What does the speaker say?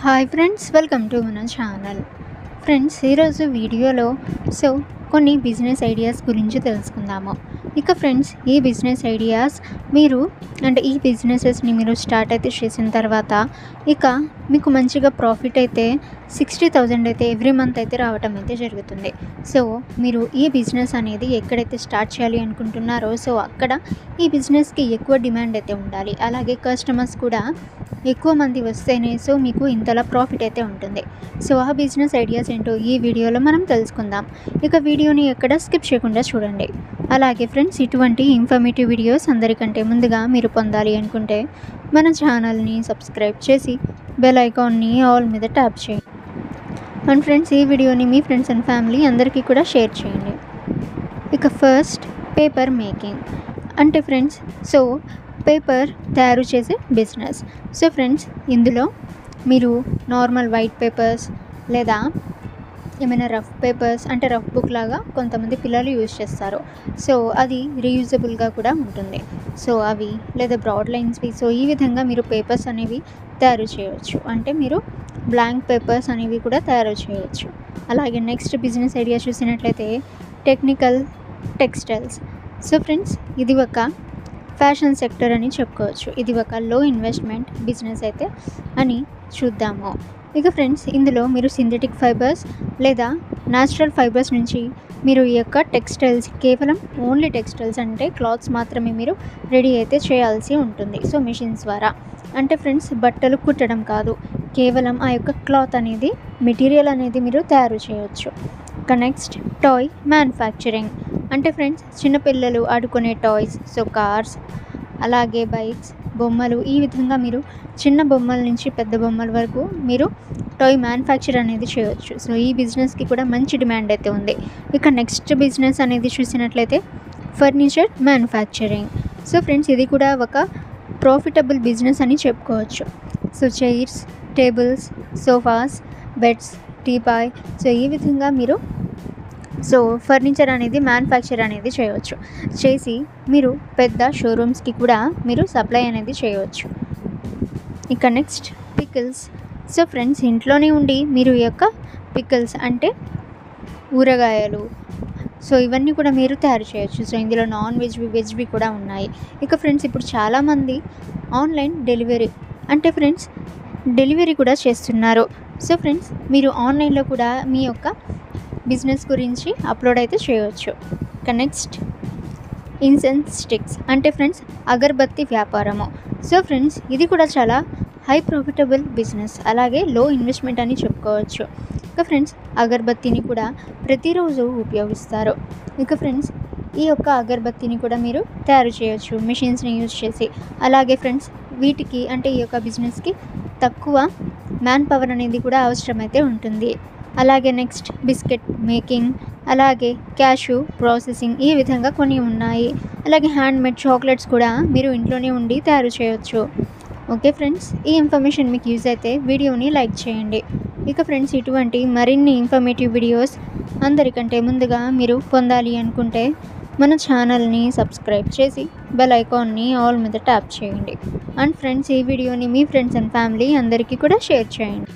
Hi friends, welcome to మన channel. Friends, ఈరోజు వీడియోలో కొన్ని బిజినెస్ ఐడియాస్ గురించి తెలుసుకుందాము. ఇక ఫ్రెండ్స్, ఈ బిజినెస్ ఐడియాస్ ఈ బిజినెసెస్ని మీరు స్టార్ట్ అయితే చేసిన తర్వాత ఇక మీకు మంచిగా ప్రాఫిట్ అయితే 60,000 అయితే ఎవ్రీ మంత్ అయితే రావటం అయితే జరుగుతుంది. మీరు ఈ బిజినెస్ అనేది ఎక్కడైతే స్టార్ట్ చేయాలి అనుకుంటున్నారో అక్కడ ఈ బిజినెస్కి ఎక్కువ డిమాండ్ అయితే ఉండాలి. అలాగే కస్టమర్స్ కూడా ఎక్కువ మంది వస్తేనే మీకు ఇంతలా ప్రాఫిట్ అయితే ఉంటుంది. ఆ బిజినెస్ ఐడియాస్ ఏంటో ఈ వీడియోలో మనం తెలుసుకుందాం. ఇక వీడియోని ఎక్కడ స్కిప్ చేయకుండా చూడండి. అలాగే ఫ్రెండ్స్, ఇటువంటి ఇన్ఫర్మేటివ్ వీడియోస్ అందరికంటే ముందుగా మీరు పొందాలి అనుకుంటే మన ఛానల్ని సబ్స్క్రైబ్ చేసి బెల్ ఐకాన్ని ఆల్ మీద ట్యాప్ చేయండి. అండ్ ఫ్రెండ్స్, ఈ వీడియోని మీ ఫ్రెండ్స్ అండ్ ఫ్యామిలీ అందరికీ కూడా షేర్ చేయండి. ఇక ఫస్ట్, పేపర్ మేకింగ్ అంటే ఫ్రెండ్స్ పేపర్ తయారు చేసే బిజినెస్. ఫ్రెండ్స్, ఇందులో మీరు నార్మల్ వైట్ పేపర్స్ లేదా ఏమైనా రఫ్ పేపర్స్ అంటే రఫ్ బుక్ లాగా కొంతమంది పిల్లలు యూజ్ చేస్తారు. అది రీయూజబుల్గా కూడా ఉంటుంది. అవి లేదా బ్రాడ్ లైన్స్వి ఈ విధంగా మీరు పేపర్స్ అనేవి తయారు చేయవచ్చు. అంటే మీరు బ్లాంక్ పేపర్స్ అనేవి కూడా తయారు చేయవచ్చు. అలాగే నెక్స్ట్ బిజినెస్ ఐడియా చూసినట్లయితే టెక్నికల్ టెక్స్టైల్స్. ఫ్రెండ్స్, ఇది ఒక ఫ్యాషన్ సెక్టర్ అని చెప్పుకోవచ్చు. ఇది ఒక లో ఇన్వెస్ట్మెంట్ బిజినెస్ అయితే అని చూద్దాము. ఇక ఫ్రెండ్స్, ఇందులో మీరు సింథటిక్ ఫైబర్స్ లేదా న్యాచురల్ ఫైబర్స్ నుంచి మీరు ఈ యొక్క టెక్స్టైల్స్ కేవలం ఓన్లీ టెక్స్టైల్స్ అంటే క్లాత్స్ మాత్రమే మీరు రెడీ అయితే చేయాల్సి ఉంటుంది. మిషన్స్ ద్వారా అంటే ఫ్రెండ్స్, బట్టలు కుట్టడం కాదు, కేవలం ఆ యొక్క క్లాత్ అనేది మెటీరియల్ అనేది మీరు తయారు చేయవచ్చు. ఇక నెక్స్ట్, టాయ్ మ్యానుఫ్యాక్చరింగ్ అంటే ఫ్రెండ్స్, చిన్నపిల్లలు ఆడుకునే టాయ్స్, కార్స్, అలాగే బైక్స్, బొమ్మలు, ఈ విధంగా మీరు చిన్న బొమ్మల నుంచి పెద్ద బొమ్మల వరకు మీరు టాయ్ మ్యానుఫ్యాక్చర్ అనేది చేయవచ్చు. ఈ బిజినెస్కి కూడా మంచి డిమాండ్ అయితే ఉంది. ఇక నెక్స్ట్ బిజినెస్ అనేది చూసినట్లయితే ఫర్నిచర్ మ్యానుఫ్యాక్చరింగ్. ఫ్రెండ్స్, ఇది కూడా ఒక ప్రాఫిటబుల్ బిజినెస్ అని చెప్పుకోవచ్చు. Chairs, tables, sofas, beds, teapoy, ఈ విధంగా మీరు ఫర్నిచర్ అనేది మ్యానుఫ్యాక్చర్ అనేది చేయవచ్చు. చేసి మీరు పెద్ద షోరూమ్స్కి కూడా మీరు సప్లై అనేది చేయవచ్చు. ఇక నెక్స్ట్, పికిల్స్. ఫ్రెండ్స్, ఇంట్లోనే ఉండి మీరు ఈ యొక్క పికిల్స్ అంటే ఊరగాయలు ఇవన్నీ కూడా మీరు తయారు చేయొచ్చు. ఇందులో నాన్ వెజ్వి వెజ్వి కూడా ఉన్నాయి. ఇక ఫ్రెండ్స్, ఇప్పుడు చాలామంది ఆన్లైన్ డెలివరీ అంటే ఫ్రెండ్స్ డెలివరీ కూడా చేస్తున్నారు. ఫ్రెండ్స్, మీరు ఆన్లైన్లో కూడా మీ యొక్క బిజినెస్ గురించి అప్లోడ్ అయితే చేయవచ్చు. ఇక నెక్స్ట్, ఇన్సెన్స్ స్టిక్స్ అంటే ఫ్రెండ్స్ అగరబత్తి వ్యాపారము. ఫ్రెండ్స్, ఇది కూడా చాలా హై ప్రాఫిటబుల్ బిజినెస్, అలాగే లో ఇన్వెస్ట్మెంట్ అని చెప్పుకోవచ్చు. ఇక ఫ్రెండ్స్, అగరబత్తిని కూడా ప్రతిరోజు ఉపయోగిస్తారు. ఇక ఫ్రెండ్స్, ఈ యొక్క అగరబత్తిని కూడా మీరు తయారు చేయవచ్చు మిషన్స్ని యూజ్ చేసి. అలాగే ఫ్రెండ్స్, వీటికి అంటే ఈ యొక్క బిజినెస్కి తక్కువ మ్యాన్ పవర్ అనేది కూడా అవసరమైతే ఉంటుంది. అలాగే నెక్స్ట్, బిస్కెట్ మేకింగ్, అలాగే క్యాషు ప్రాసెసింగ్, ఈ విధంగా కొన్ని ఉన్నాయి. అలాగే హ్యాండ్మేడ్ చాక్లెట్స్ కూడా మీరు ఇంట్లోనే ఉండి తయారు చేయవచ్చు. ఓకే ఫ్రెండ్స్, ఈ ఇన్ఫర్మేషన్ మీకు యూజ్ అయితే వీడియోని లైక్ చేయండి. ఇక ఫ్రెండ్స్, ఇటువంటి మరిన్ని ఇన్ఫర్మేటివ్ వీడియోస్ అందరికంటే ముందుగా మీరు పొందాలి అనుకుంటే మన ఛానల్ని సబ్స్క్రైబ్ చేసి బెల్ ఐకాన్ని ఆల్ మీద ట్యాప్ చేయండి. అండ్ ఫ్రెండ్స్, ఈ వీడియోని మీ ఫ్రెండ్స్ అండ్ ఫ్యామిలీ అందరికీ కూడా షేర్ చేయండి.